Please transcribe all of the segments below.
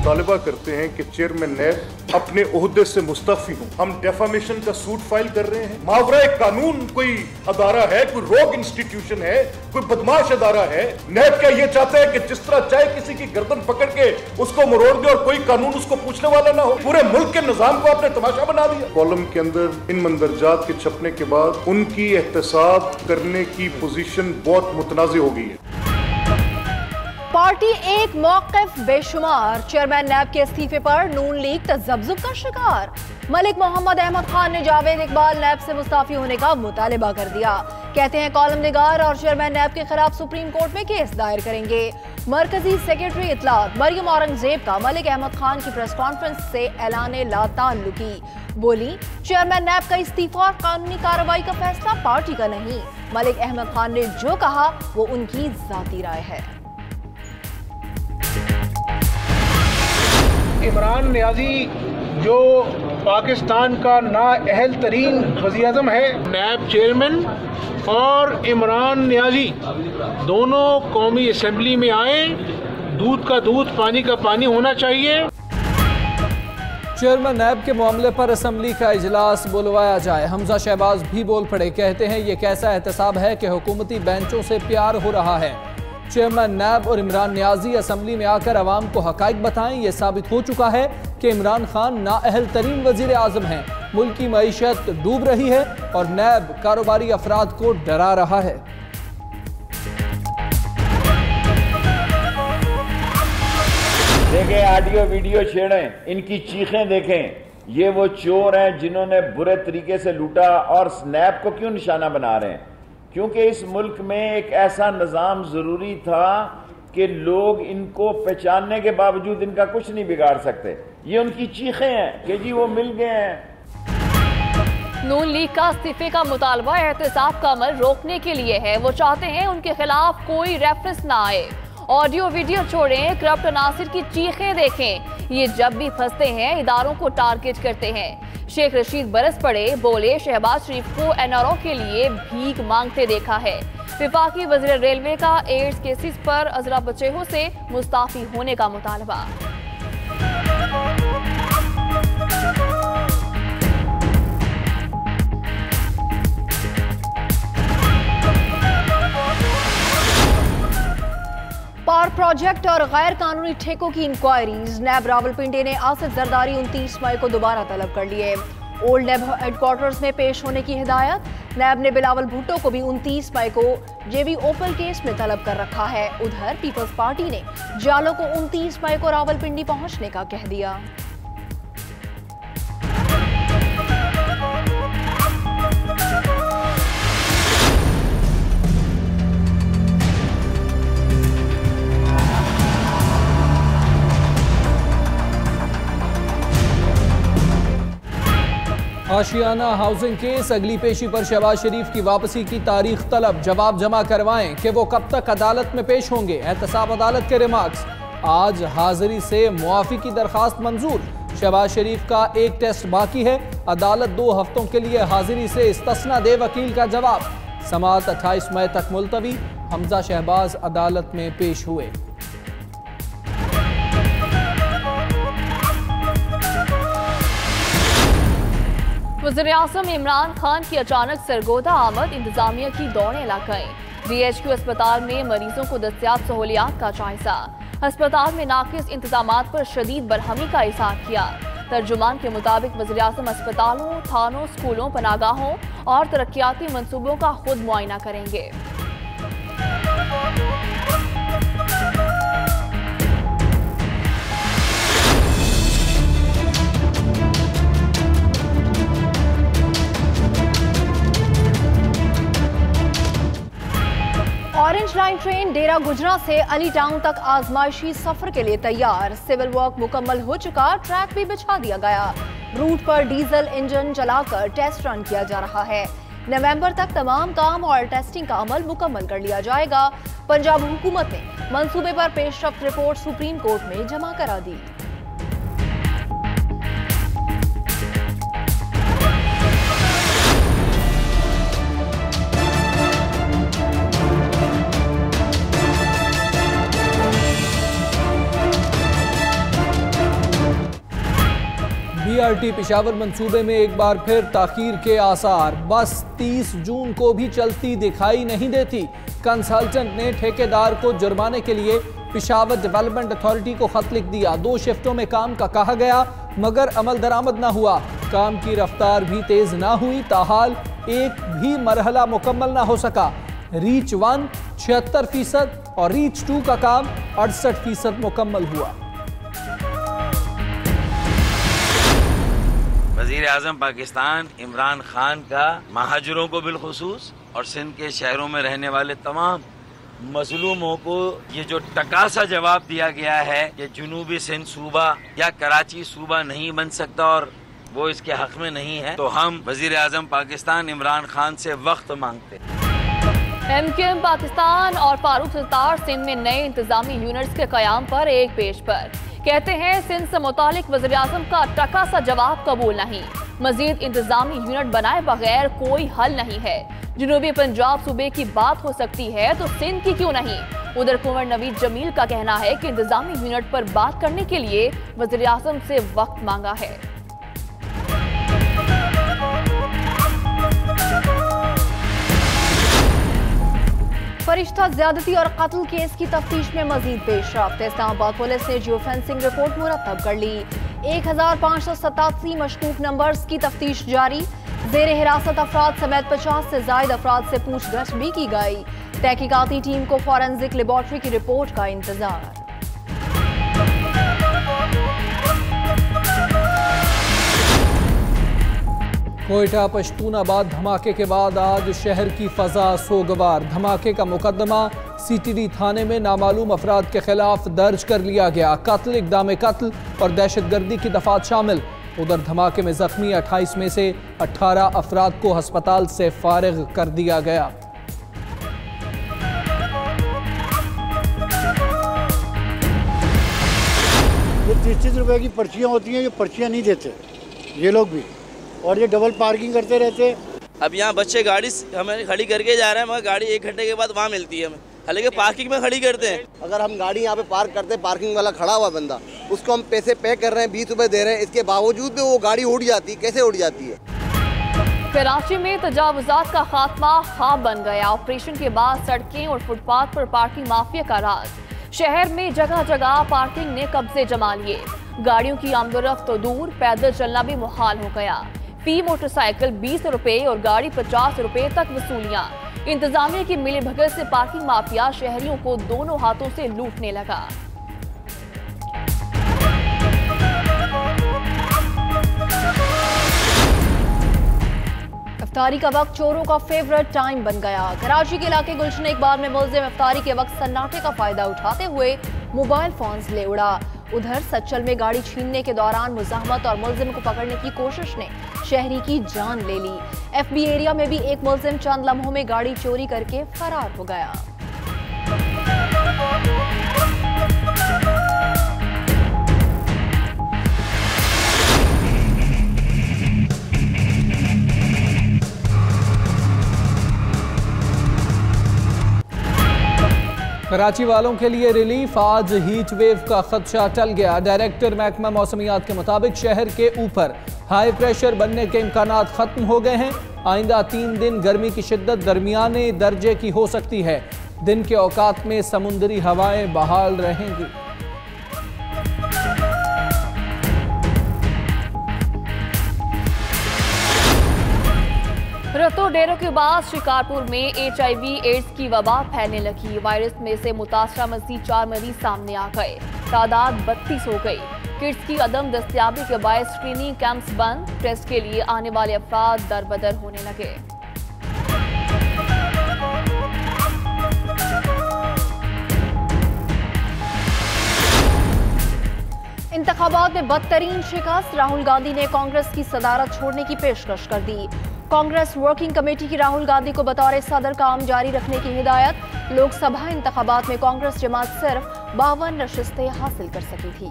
मुतालबा करते हैं कि चेयरमैन नैब अपने ओहदे से मुस्तफी हों। हम डेफामेशन का सूट फाइल कर रहे हैं। मावरा कानून कोई अदारा है, कोई रोग इंस्टीट्यूशन है, कोई बदमाश अदारा है? नैब क्या ये चाहता है कि जिस तरह चाहे किसी की गर्दन पकड़ के उसको मरोड़ दे और कोई कानून उसको पूछने वाला ना हो? पूरे मुल्क के निजाम को आपने तमाशा बना दिया। कॉलम के अंदर इन मंदरजात के छपने के बाद उनकी एहतसाब करने की पोजीशन बहुत मुतनाज़ हो गई है। पार्टी एक मौक़िफ़ बेशुमार। चेयरमैन नैब के इस्तीफे पर नून लीग तज़ब्ज़ुब का शिकार। मलिक मोहम्मद अहमद खान ने जावेद इकबाल नैब से मुस्ताफी होने का मुतालिबा कर दिया। कहते हैं कॉलम निगार और चेयरमैन नैब के खिलाफ सुप्रीम कोर्ट में केस दायर करेंगे। मरकजी सेक्रेटरी इत्तलात मरियम औरंगजेब का मलिक अहमद खान की प्रेस कॉन्फ्रेंस से ऐलान ला ताल्लुकी। बोली, चेयरमैन नैब का इस्तीफा और कानूनी कार्रवाई का फैसला पार्टी का नहीं। मलिक अहमद खान ने जो कहा वो उनकी जाती राय है। इमरान नियाजी जो पाकिस्तान का नाअहल तरीन वज़ीर-ए-आज़म है, नैब चेयरमैन और इमरान नियाजी दोनों कौमी असेंबली में आए। दूध का दूध, पानी का पानी होना चाहिए। चेयरमैन नैब के मामले पर असम्बली का इजलास बुलवाया जाए। हमजा शहबाज भी बोल पड़े। कहते हैं ये कैसा एहतसाब है कि हुकूमती बेंचों से प्यार हो रहा है। चेयरमैन नैब और इमरान नियाजी असम्बली में आकर अवाम को हकाइक बताएं। ये साबित हो चुका है कि इमरान खान नाअहल तरीन वजीर आज़म हैं। मुल्क की मईशत डूब रही है और नैब कारोबारी अफराद को डरा रहा है। देखें, ऑडियो वीडियो छेड़ें, इनकी चीखें देखें। ये वो चोर हैं जिन्होंने बुरे तरीके से लूटा। और नैब को क्यों निशाना बना रहे हैं? क्योंकि इस मुल्क में एक ऐसा निज़ाम ज़रूरी था कि लोग इनको पहचानने के बावजूद इनका कुछ नहीं बिगाड़ सकते। ये उनकी चीखें हैं कि जी वो मिल गए हैं। नून लीग का इस्तीफे का मुतालबा एहतसाब का अमल रोकने के लिए है। वो चाहते हैं उनके खिलाफ कोई रेफरेंस ना आए। ऑडियो वीडियो छोड़ें, करप्ट अनासिर की चीखें देखें। ये जब भी फंसते हैं इदारों को टारगेट करते हैं। शेख रशीद बरस पड़े, बोले शहबाज शरीफ को एनआरओ के लिए भीख मांगते देखा है। विफाकी वज़ीर रेलवे का एड्स केसेस पर अजरा बचेहो से मुस्ताफी होने का मुतालबा। पावर प्रोजेक्ट और गैर कानूनी ठेकों की इंक्वायरीज। नैब रावलपिंडी ने आसिफ जरदारी 29 मई को दोबारा तलब कर लिए। ओल्ड नैब हेडक्वार्टर्स में पेश होने की हिदायत। नैब ने बिलावल भुट्टो को भी 29 मई को जेबी ओपल केस में तलब कर रखा है। उधर पीपल्स पार्टी ने जालो को 29 मई को रावलपिंडी पहुंचने का कह दिया। आशियाना हाउसिंग केस। अगली पेशी पर शहबाज शरीफ की वापसी की तारीख तलब। जवाब जमा करवाएं कि वो कब तक अदालत में पेश होंगे। एहतसाब अदालत के रिमार्क्स। आज हाजिरी से मुआफी की दरखास्त मंजूर। शहबाज शरीफ का एक टेस्ट बाकी है। अदालत 2 हफ्तों के लिए हाजिरी से इस्तिस्ना दे। वकील का जवाब। समाअत 28 मई तक मुलतवी। हमजा शहबाज अदालत में पेश हुए। वज़ीर-ए-आज़म इमरान खान की अचानक सरगोदा आमद। इंतजामिया की दौड़ें लग गईं। DHQ अस्पताल में मरीजों को दस्तियाब सहूलियात का जायजा। अस्पताल में नाकिस इंतजामात पर शदीद बरहमी का इज़हार किया। तर्जुमान के मुताबिक वज़ीर-ए-आज़म अस्पतालों, थानों, स्कूलों, पनागाहों और तरक्याती मंसूबों का खुद मुआयना करेंगे। ऑरेंज लाइन ट्रेन डेरा गुजरा से अली टाउन तक आजमाइशी सफर के लिए तैयार। सिविल वर्क मुकम्मल हो चुका, ट्रैक भी बिछा दिया गया। रूट पर डीजल इंजन चलाकर टेस्ट रन किया जा रहा है। नवंबर तक तमाम काम और टेस्टिंग का अमल मुकम्मल कर लिया जाएगा। पंजाब हुकूमत ने मंसूबे पर पेशरफ्त रिपोर्ट सुप्रीम कोर्ट में जमा करा दी। PRT पेशावर मंसूबे में एक बार फिर ताखीर के आसार। बस 30 जून को भी चलती दिखाई नहीं देती। कंसल्टेंट ने ठेकेदार को जुर्माने के लिए पेशावर डेवलपमेंट अथॉरिटी को खत लिख दिया। 2 शिफ्टों में काम का कहा गया मगर अमल दरामद ना हुआ। काम की रफ्तार भी तेज ना हुई, ताहाल एक भी मरहला मुकम्मल ना हो सका। रीच 1 76% और रीच 2 का काम 68% मुकम्मल हुआ। वज़ीर आज़म पाकिस्तान इमरान खान का महाजरों को बिलखुसूस और सिंध के शहरों में रहने वाले तमाम मजलूमों को ये जो टकासा जवाब दिया गया है कि जुनूबी सिंध सूबा या कराची सूबा नहीं बन सकता और वो इसके हक में नहीं है, तो हम वज़ीर आज़म पाकिस्तान इमरान खान से वक्त मांगते हैं। MKM पाकिस्तान और फारूक सत्तार सिंध में नए इंतजामी यूनिट्स के कयाम पर एक पेज पर कहते हैं सिंध से मुतालिक वज़ीर आज़म का टका सा जवाब कबूल नहीं। मजीद इंतजामी यूनिट बनाए बगैर कोई हल नहीं है। जनूबी पंजाब सूबे की बात हो सकती है तो सिंध की क्यों नहीं। उधर कुंवर नवीद जमील का कहना है कि इंतजामी यूनिट पर बात करने के लिए वज़ीर आज़म से वक्त मांगा है। फरिश्ता ज्यादती और कत्ल केस की तफ्तीश में मजीद पेशरफ्त। इस्लामाबाद पुलिस ने जियो फेंसिंग रिपोर्ट मुरतब कर ली। 1587 मशकूक नंबर्स की तफ्तीश जारी। जेर हिरासत अफराद समेत 50 से ज्यादा अफराद से पूछगछ भी की गई। तहकीकाती टीम को फॉरेंसिक लेबॉर्ट्री की रिपोर्ट का इंतजार। कोयटा पश्तूनाबाद धमाके के बाद आज शहर की फजा सोगवार। धमाके का मुकदमा CTD थाने में नामालूम अफराद के खिलाफ दर्ज कर लिया गया। कत्ल, इक़दाम कत्ल और दहशतगर्दी की दफात शामिल। उधर धमाके में जख्मी 28 में से 18 अफराद को अस्पताल से फारिग कर दिया गया। ये 30 रुपए की पर्चियाँ होती हैं, ये पर्चियाँ नहीं देते ये लोग भी, और ये डबल पार्किंग करते रहते हैं। अब यहाँ बच्चे गाड़ी हमें खड़ी करके जा रहे हैं मगर गाड़ी 1 घंटे के बाद वहाँ मिलती है हमें, हालांकि पार्किंग में खड़ी करते हैं। अगर हम गाड़ी यहाँ पे पार्क करते हैं, पार्किंग वाला खड़ा हुआ बंदा, उसको हम पैसे पे कर रहे हैं, 20 रुपए दे रहे हैं, इसके बावजूद भी वो गाड़ी उड़ जाती है। कैसे उड़ जाती है? कराची में तजावुजात का खात्मा ख्वाब बन गया। ऑपरेशन के बाद सड़कें और फुटपाथ पर पार्किंग माफिया का राज। शहर में जगह जगह पार्किंग ने कब्जे जमा लिए। गाड़ियों की आमदोरफ्त तो दूर, पैदल चलना भी मुहाल हो गया। फी मोटरसाइकिल 20 रुपए और गाड़ी 50 रुपए तक वसूलियां। इंतजामिया की मिलीभगत से पार्किंग माफिया शहरियों को दोनों हाथों से लूटने लगा। इफ्तारी का वक्त चोरों का फेवरेट टाइम बन गया। कराची के इलाके गुलशन इकबाल में मुलजिम इफ्तारी के वक्त सन्नाटे का फायदा उठाते हुए मोबाइल फोन्स ले उड़ा। उधर सच्चल में गाड़ी छीनने के दौरान मुज़ाहमत और मुलजिम को पकड़ने की कोशिश ने शहरी की जान ले ली। FB एरिया में भी एक मुलजिम चंद लम्हों में गाड़ी चोरी करके फरार हो गया। कराची वालों के लिए रिलीफ। आज हीट वेव का खदशा टल गया। डायरेक्टर महकमा मौसमियात के मुताबिक शहर के ऊपर हाई प्रेशर बनने के इम्कानात खत्म हो गए हैं। आइंदा 3 दिन गर्मी की शिद्दत दरमियाने दर्जे की हो सकती है। दिन के औकात में समुद्री हवाएं बहाल रहेंगी। रतो डेरों के बाद शिकारपुर में HIV एड्स की वबा फैलने लगी। वायरस में से मुतासरा मजीद 4 मरीज सामने आ गए। तादाद 32 हो गई। किट्स की अदम दस्तयाबी के बायस स्क्रीनिंग कैंप्स बंद। टेस्ट के लिए आने वाले अफराद दरबदर होने लगे। इंतखाबात में बदतरीन शिकस्त। राहुल गांधी ने कांग्रेस की सदारत छोड़ने की पेशकश कर दी। कांग्रेस वर्किंग कमेटी की राहुल गांधी को बतौर सदर काम जारी रखने की हिदायत। लोकसभा इंतखाबात में कांग्रेस जमात सिर्फ 52 नशिस्तें हासिल कर सकी थी।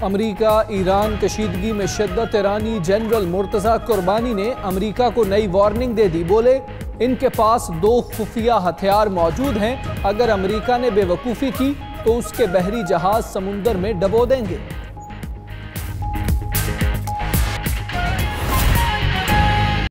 अमरीका ईरान कशीदगी में शिद्दत। ईरानी जनरल मुर्तजा कुर्बानी ने अमरीका को नई वार्निंग दे दी। बोले इनके पास 2 खुफिया हथियार मौजूद हैं। अगर अमेरिका ने बेवकूफ़ी की तो उसके बहरी जहाज समुंदर में डबो देंगे।